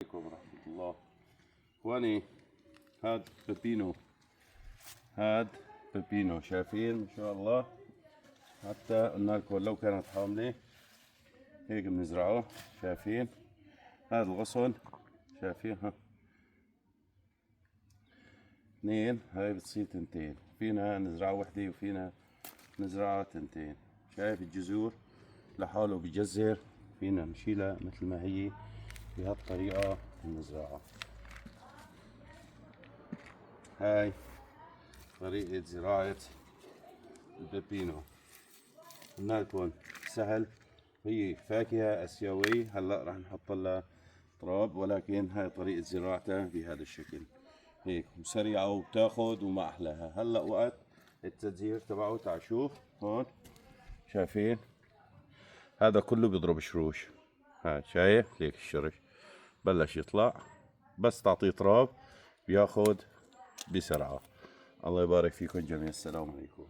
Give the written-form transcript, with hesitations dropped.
عليكم ورحمة الله. اخواني هاد بيبينو شايفين ما شاء الله. حتى قلنا لكم لو كانت حاملة هيك بنزرعه. شايفين هذا الغصن، شايفين ها اثنين، هاي بتصير تنتين. فينا نزرع وحدة وفينا نزرعها تنتين. شايف الجذور لحاله بجزر، فينا نشيلها مثل ما هي بهالطريقة بنزرعها. هاي طريقة زراعة البيبينو. قلنا لكم سهل، هي فاكهة آسيوية. هلا راح نحط لها تراب، ولكن هاي طريقة زراعتها بهذا الشكل هيك، وسريعة وبتاخد وما أحلاها. هلا وقت التزهير تبعه. تعال شوف هون، شايفين هذا كله بيضرب شروش. هاي شايف ليك الشرش بلش يطلع، بس تعطيه تراب بياخد بسرعة. الله يبارك فيكم جميعا. السلام عليكم.